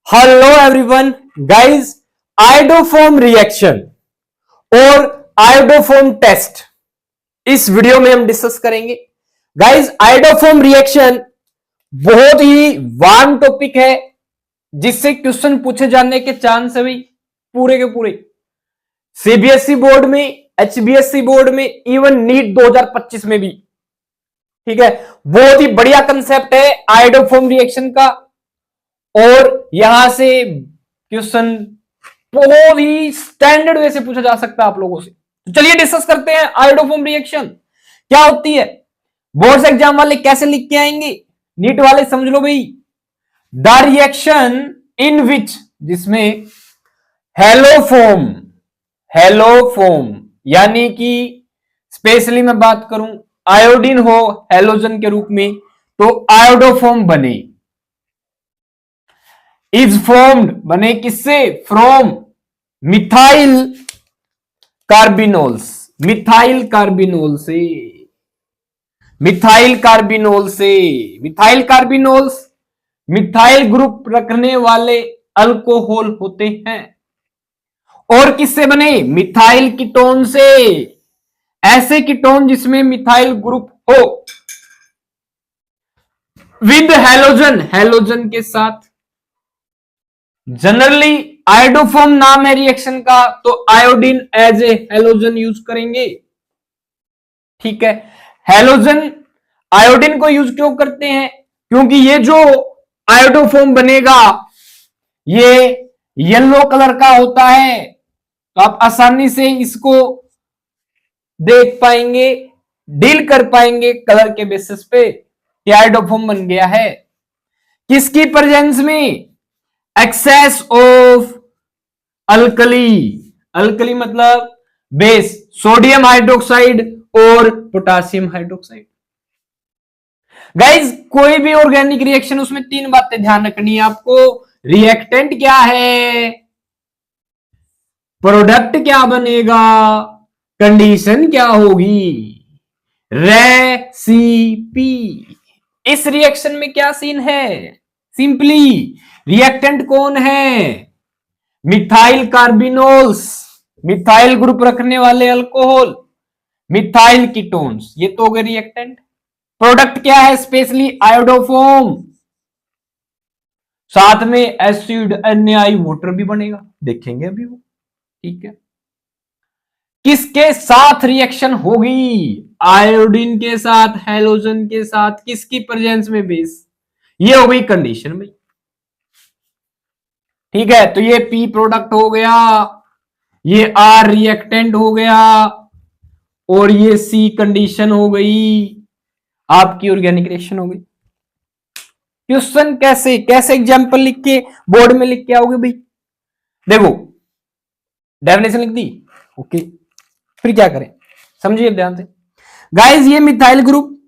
Hello everyone guys, आयोडोफोम reaction और आयोडोफोम test इस video में हम डिस्कस करेंगे। गाइस, आयोडोफोम रिएक्शन बहुत ही वार्म टॉपिक है जिससे क्वेश्चन पूछे जाने के चांस है भाई पूरे के पूरे। सीबीएसई बोर्ड में, एचबीएसई बोर्ड में, इवन नीट 2025 में भी। ठीक है, बहुत ही बढ़िया कंसेप्ट है आयोडोफोम रिएक्शन का और यहां से क्वेश्चन बहुत ही स्टैंडर्ड वे से पूछा जा सकता है आप लोगों से। तो चलिए डिस्कस करते हैं आयोडोफोम रिएक्शन क्या होती है, बोर्ड्स एग्जाम वाले कैसे लिख के आएंगे, नीट वाले समझ लो भाई। द रिएक्शन इन विच, जिसमें हेलोफोम, हेलोफोम यानी कि स्पेशली मैं बात करूं आयोडीन हो हेलोजन के रूप में तो आयोडोफोम बने। इज फॉर्म्ड बने किससे? फ्रॉम मिथाइल कार्बिनोल्स, मिथाइल कार्बिनोल से, मिथाइल कार्बिनोल से। मिथाइल कार्बिनोल्स मिथाइल ग्रुप रखने वाले अल्कोहल होते हैं। और किससे बने? मिथाइल कीटोन से, ऐसे कीटोन जिसमें मिथाइल ग्रुप हो विद हेलोजन, हेलोजन के साथ। जनरली आयोडोफोम नाम है रिएक्शन का तो iodine as a halogen use करेंगे। ठीक है, हेलोजन आयोडीन को यूज क्यों करते हैं? क्योंकि ये जो आयोडोफोम बनेगा ये येलो कलर का होता है तो आप आसानी से इसको देख पाएंगे, डील कर पाएंगे कलर के बेसिस पे कि आयोडोफोम बन गया है। किसकी प्रेजेंस में? एक्सेस ऑफ अल्कली, अल्कली मतलब बेस, सोडियम हाइड्रोक्साइड और पोटासियम हाइड्रोक्साइड। गाइज, कोई भी ऑर्गेनिक रिएक्शन उसमें तीन बातें ध्यान रखनी है आपको। रिएक्टेंट क्या है, प्रोडक्ट क्या बनेगा, कंडीशन क्या होगी, रेसिपी। इस रिएक्शन में क्या सीन है? सिंपली रिएक्टेंट कौन है? मिथाइल कार्बिनोल्स, मिथाइल ग्रुप रखने वाले अल्कोहल, मिथाइल कीटोन्स, ये तो हो गए रिएक्टेंट। प्रोडक्ट क्या है? स्पेशली आयोडोफोम, साथ में एसिड NaI वाटर भी बनेगा, देखेंगे अभी वो। ठीक है, किसके साथ रिएक्शन होगी? आयोडीन के साथ, हेलोजन के साथ। किसकी प्रेजेंस में? बेस। ये हो गई कंडीशन में। ठीक है, तो ये पी प्रोडक्ट हो गया, ये आर रिएक्टेंट हो गया और ये सी कंडीशन हो गई, आपकी ऑर्गेनिक रिएक्शन हो गई। क्वेश्चन कैसे कैसे एग्जांपल लिख के बोर्ड में लिख के आओगे भाई? देखो, डेफिनेशन लिख दी, ओके, फिर क्या करें समझिए ध्यान से। गाइस, ये मिथाइल ग्रुप,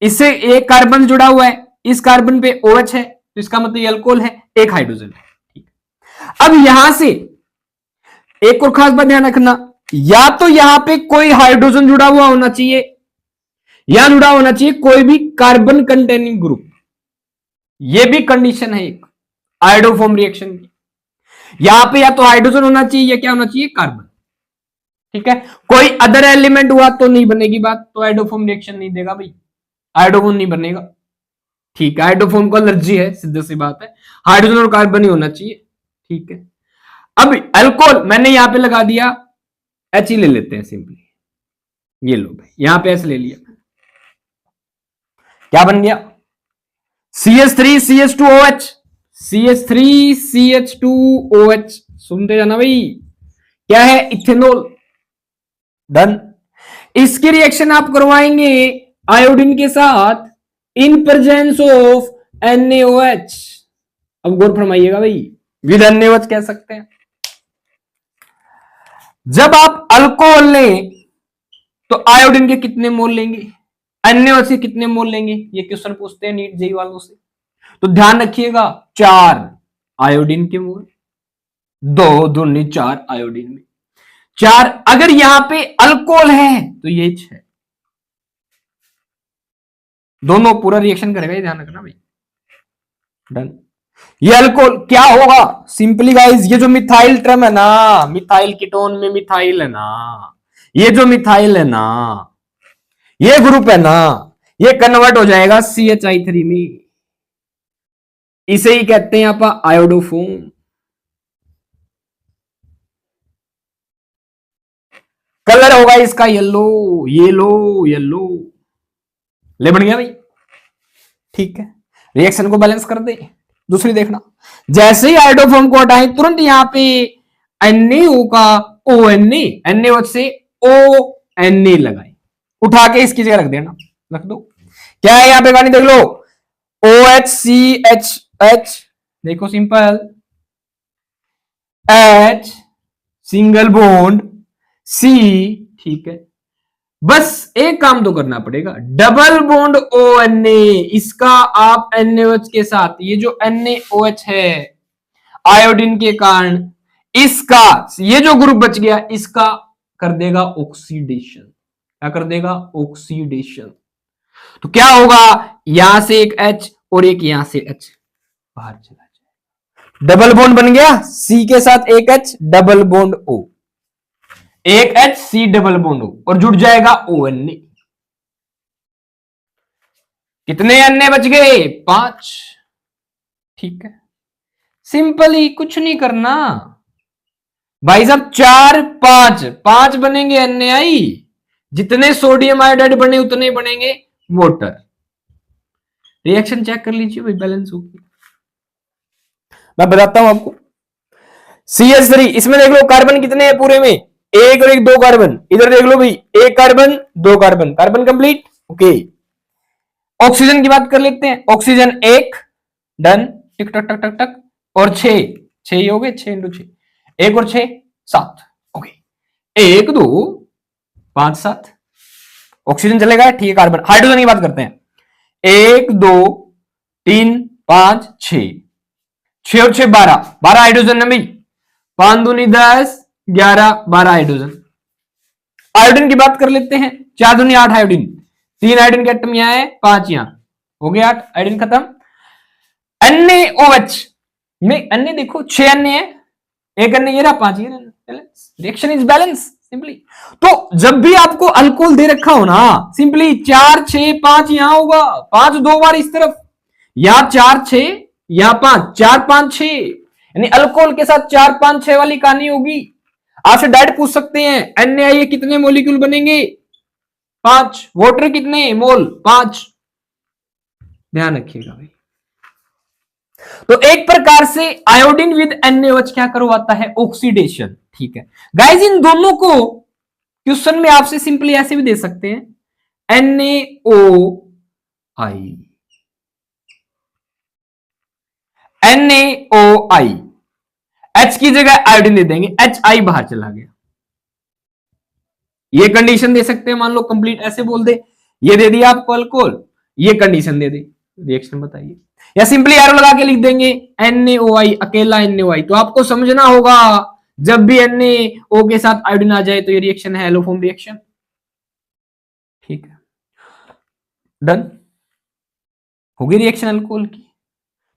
इससे एक कार्बन जुड़ा हुआ है, इस कार्बन पे OH है तो इसका मतलब ये अल्कोहल है, एक हाइड्रोजन है। ठीक, अब यहां से एक और खास बात ध्यान रखना, या तो यहां पे कोई हाइड्रोजन जुड़ा हुआ होना चाहिए या जुड़ा होना चाहिए कोई भी कार्बन कंटेनिंग ग्रुप। यह भी कंडीशन है एक आयोडोफोम रिएक्शन की। यहां पे या तो हाइड्रोजन होना चाहिए या क्या होना चाहिए? कार्बन। ठीक है, कोई अदर एलिमेंट हुआ तो नहीं बनेगी बात, तो आयोडोफोम रिएक्शन नहीं देगा भाई, आयोडोफोम नहीं बनेगा। ठीक है, हाइड्रोफोम को एलर्जी है, सीधी सी बात है, हाइड्रोजन और कार्बन ही होना चाहिए। ठीक है, अब अल्कोहल मैंने यहां पे लगा दिया, H ही ले लेते हैं सिंपली, ये लो भाई, यहां पे H ले लिया, क्या बन गया? CH3CH2OH, CH3CH2OH, सुनते जाना भाई, क्या है? इथेनॉल। डन। इसकी रिएक्शन आप करवाएंगे आयोडीन के साथ इन प्रेजेंस ऑफ NaOH। अब गौर फरमाइएगा भाई, विद NaOH कह सकते हैं। जब आप अल्कोहल लें तो आयोडीन के कितने मोल लेंगे, NaOH के कितने मोल लेंगे? ये क्वेश्चन पूछते हैं नीट जेई वालों से, तो ध्यान रखिएगा 4 आयोडीन के मोल, 2 दूनी 4 आयोडीन में 4। अगर यहां पे अल्कोहल है तो ये 6, दोनों पूरा रिएक्शन करेगा, ये ध्यान रखना भाई। डन। ये अल्कोहल क्या होगा सिंपली गाइस, ये जो मिथाइल ट्रम है ना, मिथाइल कीटोन में मिथाइल है ना, ये जो मिथाइल है ना, ये ग्रुप है ना, ये कन्वर्ट हो जाएगा CH3 में। इसे ही कहते हैं आप आयोडोफोन। कलर होगा इसका येलो, येलो येलो। ले बन गया भाई, ठीक है। रिएक्शन को बैलेंस कर दे। दूसरी देखना, जैसे ही आयोडोफोन को हटाएं तुरंत यहां पे NaO का ONA, NaOH से ONA लगाए, उठा के इसकी जगह रख देना, रख दो। क्या है यहां पे गानी देख लो, OHCHH, देखो simple, H single bond C, ठीक है। बस एक काम तो करना पड़ेगा, डबल बॉन्ड ONA, इसका आप NaOH के साथ, ये जो NaOH है आयोडीन के कारण, इसका ये जो ग्रुप बच गया इसका कर देगा ऑक्सीडेशन। क्या कर देगा? ऑक्सीडेशन। तो क्या होगा, यहां से एक H और एक यहां से H बाहर चला जाए, डबल बॉन्ड बन गया, C के साथ एक H, डबल बॉन्ड O, एक H C double bond O, और जुड़ जाएगा ONA। कितने अन्य बच गए? 5, ठीक है। सिंपल ही, कुछ नहीं करना भाई साहब, 4 5 5 बनेंगे NaI, जितने सोडियम आयोडाइड बने उतने बनेंगे वाटर। रिएक्शन चेक कर लीजिए भाई, बैलेंस होगी। मैं बताता हूं आपको, CH3, इसमें देख लो कार्बन कितने हैं पूरे में, एक और एक, 2 कार्बन। इधर देख लो भाई, एक carbon 2 carbon, carbon complete, okay. Oxygen की बात कर लेते हैं, ऑक्सीजन 1, डन, टिक टक टक टक टक, और 6 ही हो गए, 6 × 6, 1 और 6 7, ओके। 1 2 5 7, ऑक्सीजन चलेगा, ठीक है। कार्बन, हाइड्रोजन की बात करते हैं, 1 2 3 5 6, 6 और 6 12, 12 हाइड्रोजन है भाई, 5 दूनी 10, 11 12 हाइड्रोजन। आयोडीन की बात कर लेते हैं, 4 दूनी 8 आयोडीन, 3 आयोडीन के एटम यहां है, 5 यहां, हो गया 8, आयोडीन खत्म। NaOH में अन्य देखो 6 अन्य है, एक अन्य ये रहा, 5 ये रहा, रिएक्शन इज बैलेंस सिंपली। तो जब भी आपको अल्कोहल दे रखा हो ना, सिंपली 4 6 5 यहां होगा, 5 2 बार इस तरफ, यहां 4 6, यहां 5 4 5 6, यानी अल्कोहल के साथ 4 5 6 वाली कहानी होगी। आपसे डायरेक्ट पूछ सकते हैं NaI कितने मोलिक्यूल बनेंगे? 5। वाटर कितने मोल? 5। ध्यान रखिएगा भाई। तो एक प्रकार से आयोडीन विद NaOH क्या करवाता है? ऑक्सीडेशन, ठीक है। गाइस इन दोनों को क्वेश्चन में आपसे सिंपली ऐसे भी दे सकते हैं, NaOI, NaOI, H की जगह आयोडीन दे देंगे, HI बाहर चला गया। ये कंडीशन दे सकते हैं, मान लो कंप्लीट ऐसे बोल दे, ये दे दिया आपको अल्कोहल, ये कंडीशन दे दे, रिएक्शन बताइए, या सिंपली एरो लगा के लिख देंगे NaOI, अकेला NaOI। तो आपको समझना होगा, जब भी NaO के साथ आयोडीन आ जाए तो ये रिएक्शन है एलोफोम रिएक्शन, ठीक है। डन हो गई रिएक्शन अल्कोहल की।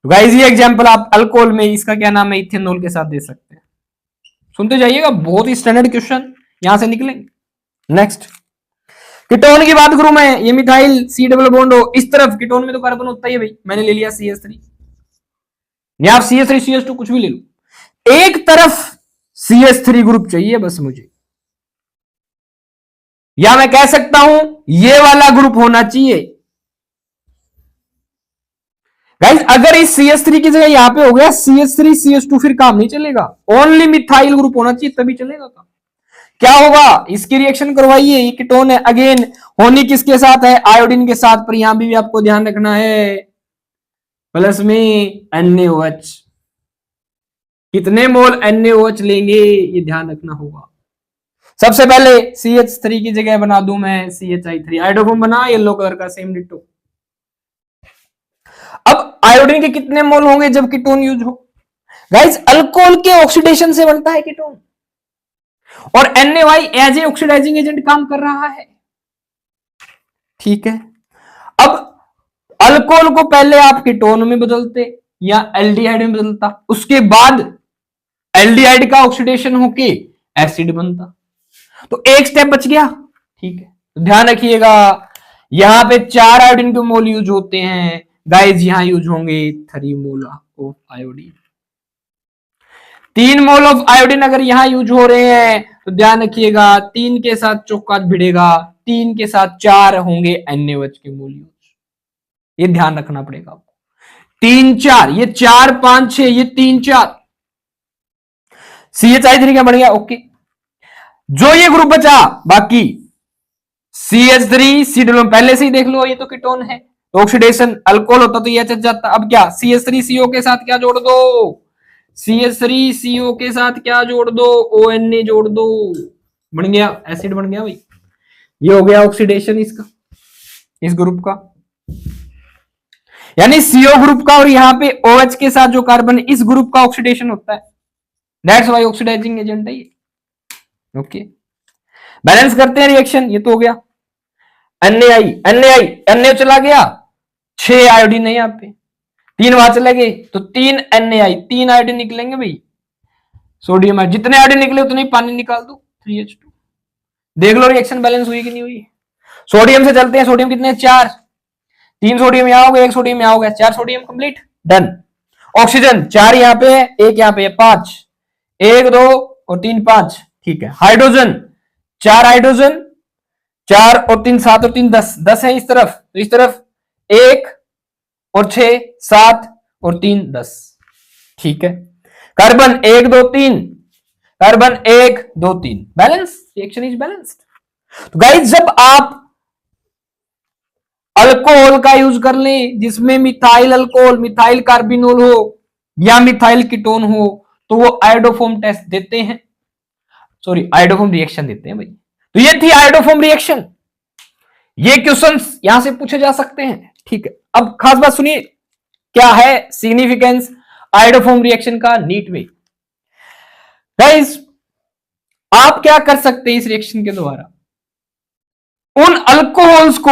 तो गाइस ये एग्जांपल आप अल्कोहल में, इसका क्या नाम है, इथेनॉल के साथ दे सकते हैं। सुनते जाइएगा, बहुत ही स्टैंडर्ड क्वेश्चन यहां से निकलेंगे। नेक्स्ट, कीटोन की बात करूं मैं, ये मिथाइल C डबल बॉन्ड हो, इस तरफ कीटोन में तो कार्बन होता ही है भाई, मैंने ले लिया CH3, या आप CH3 CH2 कुछ भी ले लो, एक तरफ CH3 ग्रुप चाहिए बस मुझे, या मैं कह सकता हूं ये वाला ग्रुप होना चाहिए। गाइस अगर इस CH3 की जगह यहां पे हो गया CH3 CH2, फिर काम नहीं चलेगा, ओनली मिथाइल ग्रुप होना चाहिए तभी चलेगा काम। क्या होगा, इसकी रिएक्शन करवाइए, ये कीटोन है, अगेन होनी किसके साथ है? आयोडीन के साथ, पर यहां भी आपको ध्यान रखना है प्लस में NaOH, कितने मोल NaOH लेंगे ये ध्यान रखना होगा। सबसे पहले CH3 की जगह बना दूं मैं CHI3, आयोडोफॉर्म बना, येलो कलर का सेम डिट्टो। अब आयोडीन के कितने मोल होंगे जब कीटोन यूज हो? गाइस अल्कोहल के ऑक्सीडेशन से बनता है कीटोन, और NaOI as a oxidizing agent काम कर रहा है, ठीक है। अब अल्कोहल को पहले आप कीटोन में बदलते, या एल्डिहाइड में बदलता, उसके बाद एल्डिहाइड का ऑक्सीडेशन होके एसिड बनता, तो एक स्टेप बच गया। ठीक है, तो ध्यान रखिएगा यहां पे 4 आयोडीन के मोल यूज होते हैं गाइज, यहां यूज होंगे 3 mole of iodine. 3 mole of iodine अगर यहां यूज हो रहे हैं तो ध्यान रखिएगा 3 के साथ चौका भिड़ेगा, 3 के साथ 4 होंगे NaOH के मोल यूज, ये ध्यान रखना पड़ेगा आपको। 3 4, ये 4 5 6, ये 3 4, CH3 क्या बन गया, ओके। जो ये ग्रुप बचा बाकी CH3 C डबल पहले से ही देख लो, ये तो कीटोन है, तो ऑक्सीडेशन अल्कोहल होता तो ये अच्छा जाता। अब क्या CH3CO के साथ क्या जोड़ दो, CH3CO के साथ क्या जोड़ दो, ONA जोड़ दो, बन गया एसिड बन गया भाई। ये हो गया ऑक्सीडेशन इसका, इस ग्रुप का, यानी CO ग्रुप का और यहां पे OH के साथ जो कार्बन इस ग्रुप का ऑक्सीडेशन होता है, दैट्स व्हाई ऑक्सीडाइजिंग एजेंट है ये। ओके, बैलेंस करते हैं रिएक्शन, ये तो हो गया NaO चला गया, 6 आयोडीन है यहाँ पे, 3 वहां चले गए तो 3 NaI, 3 आयोडीन निकलेंगे भाई, सोडियम है, जितने आयोडीन निकले उतने ही पानी निकाल दो 3H2। देख लो रिएक्शन बैलेंस हुई कि नहीं हुई। सोडियम से चलते हैं, सोडियम कितने 4, 3 सोडियम यहां हो गए, 1 सोडियम यहां हो गया, 4 सोडियम कंप्लीट डन। ऑक्सीजन 4 यहां पे है, 1 यहां पे है, 5, 1 2 और 3 5, ठीक है। हाइड्रोजन 4 हाइड्रोजन, 4 और 3 7 और 3 10, 10 है इस तरफ, तो इस तरफ 1 और 6 7 और 3 10, ठीक है। Carbon 1 2 3, carbon 1 2 3, balance, reaction is balanced. तो गाइस जब आप अल्कोहल का यूज कर लें जिसमें मिथाइल अल्कोहल, मिथाइल कार्बिनोल हो या मिथाइल कीटोन हो, तो वो आयोडोफॉर्म टेस्ट देते हैं, सॉरी आयोडोफॉर्म रिएक्शन देते हैं भाई। तो ये थी आयोडोफॉर्म रिएक्शन, ये क्वेश्चंस यहां से पूछे जा सकते हैं, ठीक है। अब खास बात सुनिए, क्या है सिग्निफिकेंस आयोडोफॉर्म रिएक्शन का नीट में। गाइस आप क्या कर सकते हैं इस रिएक्शन के द्वारा, उन अल्कोहल्स को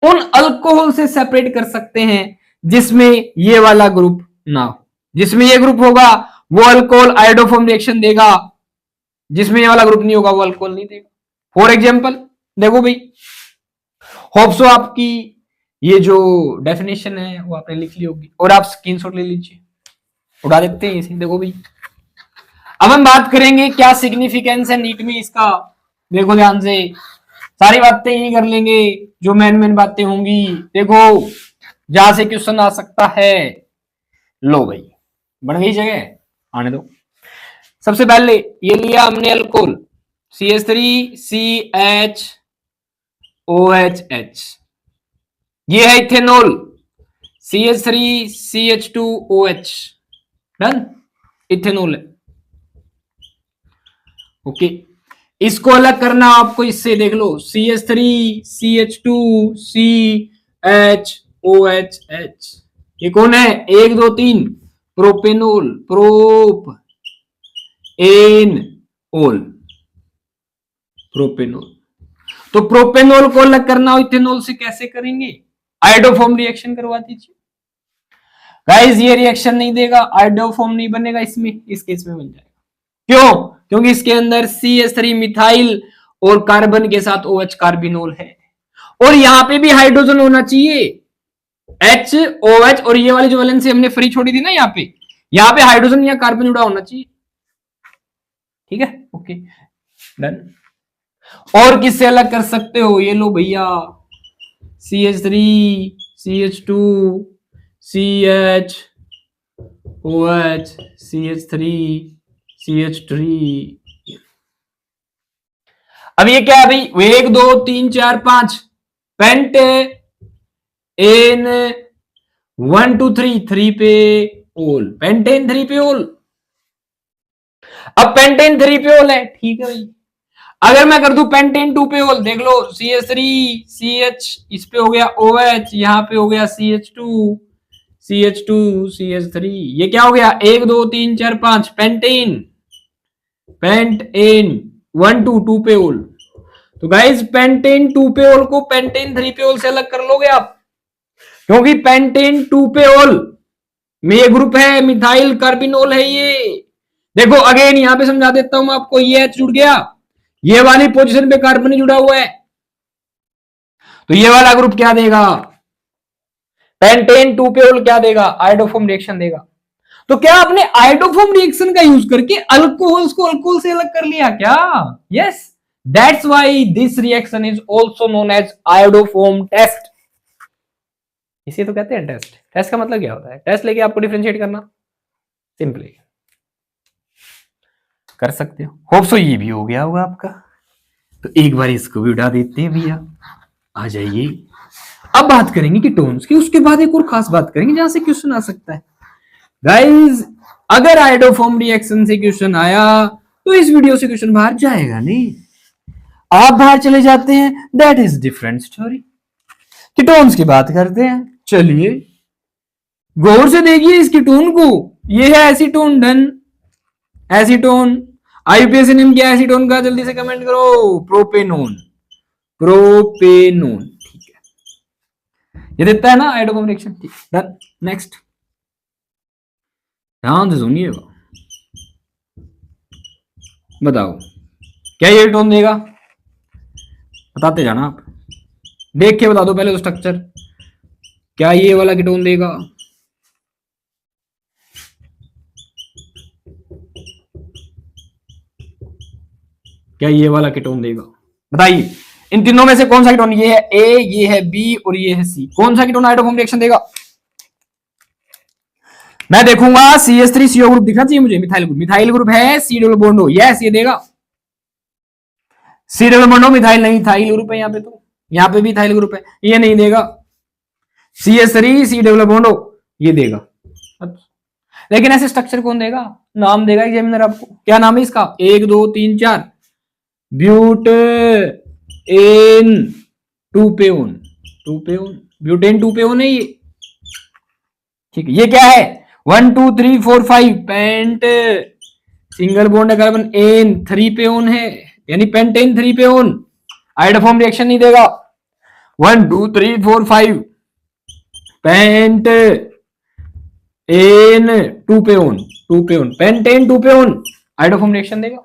उन अल्कोहल से सेपरेट कर सकते हैं जिसमें ये वाला ग्रुप ना हो। जिसमें ये ग्रुप होगा वो अल्कोहल आयोडोफॉर्म रिएक्शन देगा, जिसमें ये वाला ग्रुप नहीं होगा वो अल्कोहल नहीं देगा। फॉर एग्जांपल देखो भाई, होप सो आपकी ये जो डेफिनेशन है वो आपने लिख ली होगी और आप स्क्रीनशॉट ले लीजिए, उड़ा देते हैं इसे। देखो भाई, अब हम बात करेंगे क्या सिग्निफिकेंस है नीट में इसका, देखो ध्यान से, सारी बातें यही कर लेंगे जो मेन बातें होंगी। देखो जहां से क्वेश्चन आ सकता है, लो भाई बन गई जगह, आने दो। सबसे पहले ये लिया हमने अल्कोहल CH3CHOHH, ये है इथेनॉल CH3CH2OH, डन, इथेनॉल है। ओके, इसको अलग करना आपको इससे, देख लो CH3CH2CHOHH, ये कौन है 1 2 3, प्रोपेनॉल, प्रोपेनॉल, प्रोपेनॉल। तो प्रोपेनॉल को अलग करना हो इथेनॉल से, कैसे करेंगे, आयोडोफॉर्म रिएक्शन करवा दीजिए। गाइस ये रिएक्शन नहीं देगा, आयोडोफॉर्म नहीं बनेगा इसमें, इस केस में बन जाएगा। क्यों, क्योंकि इसके अंदर CH3 मिथाइल और कार्बन के साथ OH कार्बिनोल है, और यहां पे भी हाइड्रोजन होना चाहिए HOH, और ये वाली जो वैलेंसी हमने फ्री छोड़ी थी ना यहाँ पे हाइड्रोजन या कार्बन जुड़ा होना चाहिए, ठीक है। Okay done. और किससे अलग कर सकते हो, ये लो भैया CH3 CH2 CHOH CH3 CH3, अब ये क्या है भाई, 1 2 3 4 5, पेंट एन 1 2 3, 3 पे ओल, पेंटेन 3 पे ओल। अब पेंटेन 3 पे ओल है, ठीक है भाई। अगर मैं कर दूं पेंटेन 2 पे ओल, देख लो CH3 CH, इस पे हो गया OH, यहां पे हो गया CH2 CH3, ये क्या हो गया 1 2 3 4 5, पेंटेन 1 2 2 पे ओल। तो गाइस पेंटेन 2 पे ओल को पेंटेन 3 पे ओल से अलग कर लोगे आप, क्योंकि पेंटेन 2 पे ओल में ये ग्रुप है, मिथाइल कार्बिनोल है ये। देखो अगेन यहां पे समझा देता हूं आपको, ये H जुड़ गया, ये वाली पोजीशन पे कार्बन जुड़ा हुआ है, तो ये वाला ग्रुप क्या देगा, पेंटेन 2 पे क्या देगा, आयोडोफॉर्म रिएक्शन देगा। तो क्या आपने आयोडोफॉर्म रिएक्शन का यूज करके अल्कोहल्स को अल्कोहल से अलग कर लिया क्या? Yes, that's why this reaction is also known as iodoform test. इसे तो कहते हैं टेस्ट। टेस्ट का मतलब क्या होता है? टेस्ट लेके आपको डिफरेंशिएट करना, सिंपली कर सकते हो। होप सो ये भी हो गया होगा आपका। तो एक बार इसको भी उठा देते हैं भैया, आ जाइए। अब बात करेंगे कीटोन्स की, उसके बाद एक और खास बात करेंगे जहां से क्वेश्चन आ सकता है। गाइस अगर आयोडोफॉर्म रिएक्शन से क्वेश्चन आया तो इस वीडियो से क्वेश्चन बाहर जाएगा नहीं, आप बाहर चले जाते हैं, that is different story. Ketones की बात करते हैं, चलिए गौर से देखिए इस कीटोन को, ये है acetone. Done, acetone. IUPAC name क्या है एसीटोन का, जल्दी से कमेंट करो। प्रोपेनोन, प्रोपेनोन, ठीक है, ये देता है ना आयोडोफॉर्म रिएक्शन। ठीक, डन। नेक्स्ट, ध्यान से सुनिएगा, बताओ क्या ये कीटोन देगा, बताते जाना आप, देख के बता दो पहले तो स्ट्रक्चर, क्या ये वाला कीटोन देगा, क्या ये वाला कीटोन देगा, बताइए। इन तीनों में से कौन सा कीटोन, ये है ए, ये है बी और ये है सी, कौन सा कीटोन आयोडोफॉर्म रिएक्शन देगा? मैं देखूंगा CH3CO ग्रुप दिखना चाहिए मुझे, मिथाइल ग्रुप, मिथाइल ग्रुप है, सी डबल बॉन्ड हो, यस ये देगा। सी डबल बॉन्ड हो, मिथाइल नहीं, थाइल ग्रुप है यहाँ पे, तो यहाँ पे भी थाइल ग्रुप है, ये नहीं देगा। CH3 सी डबल बॉन्ड हो, ये देगा। लेकिन ऐसे स्ट्रक्चर कौन देगा, नाम देगा एग्जामिनर आपको, क्या नाम है इसका, 1 2 3 4 ब्यूटेन 2-पेओन, 2-पेओन, ब्यूटेन 2-पेओन है ये, ठीक है। ये क्या है, 1 2 3 4 5 पेंट, सिंगल बॉन्ड कार्बन, एन 3-पेओन है, यानी पेंटेन 3-पेओन, आयोडोफॉर्म रिएक्शन नहीं देगा। 1 2 3 4 5 पेंट एन 2-पेओन, 2-पेओन, पेंटेन 2-पेओन, आयोडोफॉर्म रिएक्शन देगा,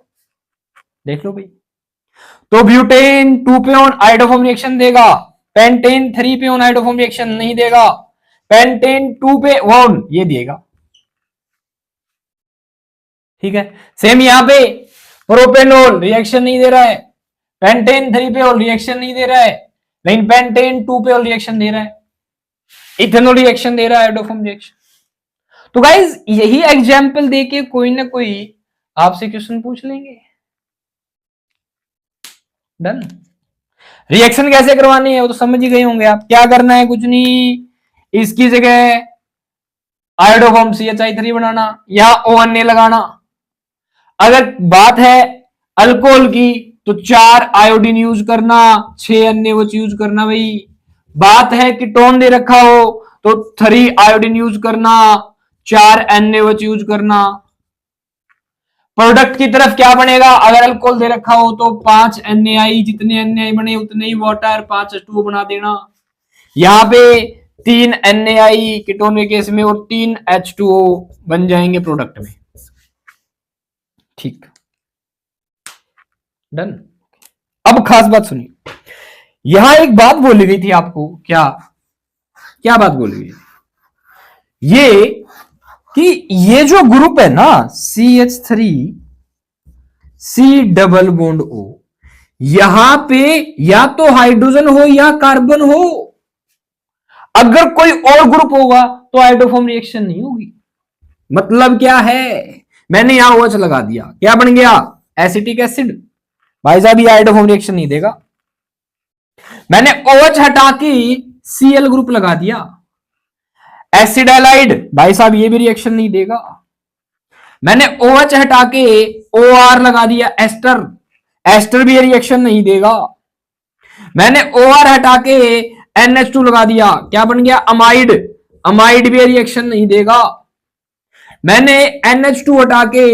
देख लो भाई। तो ब्यूटेन 2-पेओन आयोडोफॉर्म रिएक्शन देगा, पेंटेन 3-पेओन आयोडोफॉर्म रिएक्शन नहीं देगा, पेंटेन 2-पेओन ये देगा, ठीक है। सेम यहां पे प्रोपेनोल रिएक्शन नहीं दे रहा है, पेंटेन 3-पेओन रिएक्शन नहीं दे रहा है, लेकिन पेंटेन 2-पेओन रिएक्शन दे रहा है, इथेनॉल रिएक्शन दे रहा है, आयोडोफॉर्म रिएक्शन। तो गाइज यही एग्जाम्पल देके कोई ना कोई आपसे क्वेश्चन पूछ लेंगे। डन। रिएक्शन कैसे करवानी है वो तो समझ ही गए होंगे आप, क्या करना है, कुछ नहीं, इसकी जगह आयोडोफॉर्म CH3 बनाना या ONA लगाना। अगर बात है अल्कोहल की तो 4 आयोडीन यूज करना, 6 NaOH यूज करना भाई। बात है कीटोन दे रखा हो तो 3 आयोडीन यूज करना, 4 NaOH यूज करना। प्रोडक्ट की तरफ क्या बनेगा, अगर अल्कोहल दे रखा हो तो 5 NaI, जितने NaI बने उतने ही वाटर, 5 H2O बना देना। यहां पे 3 NaI कीटोन के केस में और 3 H2O बन जाएंगे प्रोडक्ट में, ठीक, डन। अब खास बात सुनिए, यहां एक बात बोली गई थी आपको, क्या क्या बात बोली गई, ये कि ये जो ग्रुप है ना CH3 C double bond O, यहां पे या तो हाइड्रोजन हो या कार्बन हो, अगर कोई और ग्रुप होगा तो आयोडोफॉर्म रिएक्शन नहीं होगी। मतलब क्या है, मैंने यहां OH लगा दिया, क्या बन गया, एसिटिक एसिड, भाई साहब ये आयोडोफॉर्म रिएक्शन नहीं देगा। मैंने OH हटा के Cl ग्रुप लगा दिया, एसिड एलाइड, भाई साहब ये भी रिएक्शन नहीं देगा। मैंने OH हटा के OR लगा दिया एस्टर, एस्टर भी रिएक्शन नहीं देगा। मैंने OR हटा के NH2 लगा दिया, क्या बन गया, अमाइड, अमाइड भी रिएक्शन नहीं देगा। मैंने NH2 हटा के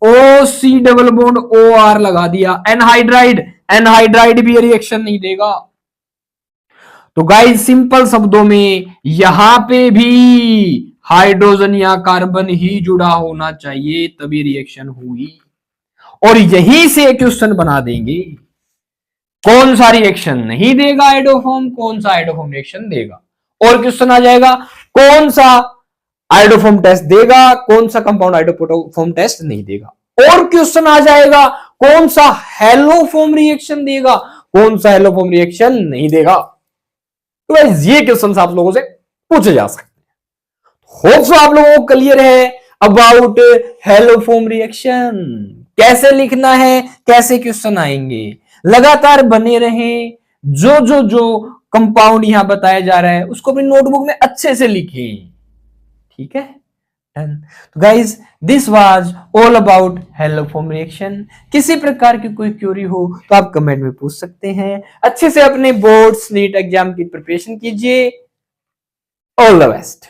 OC डबल बॉन्ड OR लगा दिया, एनहाइड्राइड, एनहाइड्राइड भी रिएक्शन नहीं देगा। तो गाइस सिंपल शब्दों में यहां पे भी हाइड्रोजन या कार्बन ही जुड़ा होना चाहिए तभी रिएक्शन हुई। और यहीं से क्वेश्चन बना देंगे कौन सा रिएक्शन नहीं देगा आइडोफॉर्म, कौन सा आइडोफॉर्म रिएक्शन देगा। और क्वेश्चन आ जाएगा कौन सा आइडोफॉर्म टेस्ट देगा, कौन सा कंपाउंड आइडोफॉर्म टेस्ट नहीं देगा। और क्वेश्चन आ जाएगा कौन सा हेलोफॉर्म रिएक्शन देगा, कौन सा हेलोफॉर्म रिएक्शन नहीं देगा। तो गाइस ये क्वेश्चन आप लोगों से पूछे जा सकते हैं। होप सो आप लोगों को क्लियर है अबाउट हेलोफॉर्म रिएक्शन, कैसे लिखना है, कैसे क्वेश्चन आएंगे। लगातार बने रहें, जो कंपाउंड यहां बताया जा रहा है उसको अपनी नोटबुक में अच्छे से लिखें, ठीक है। तो guys this was all about haloform reaction. किसी प्रकार की कोई क्वेरी हो तो आप कमेंट में पूछ सकते हैं। अच्छे से अपने बोर्ड्स नीट एग्जाम की प्रिपरेशन कीजिए। All the best.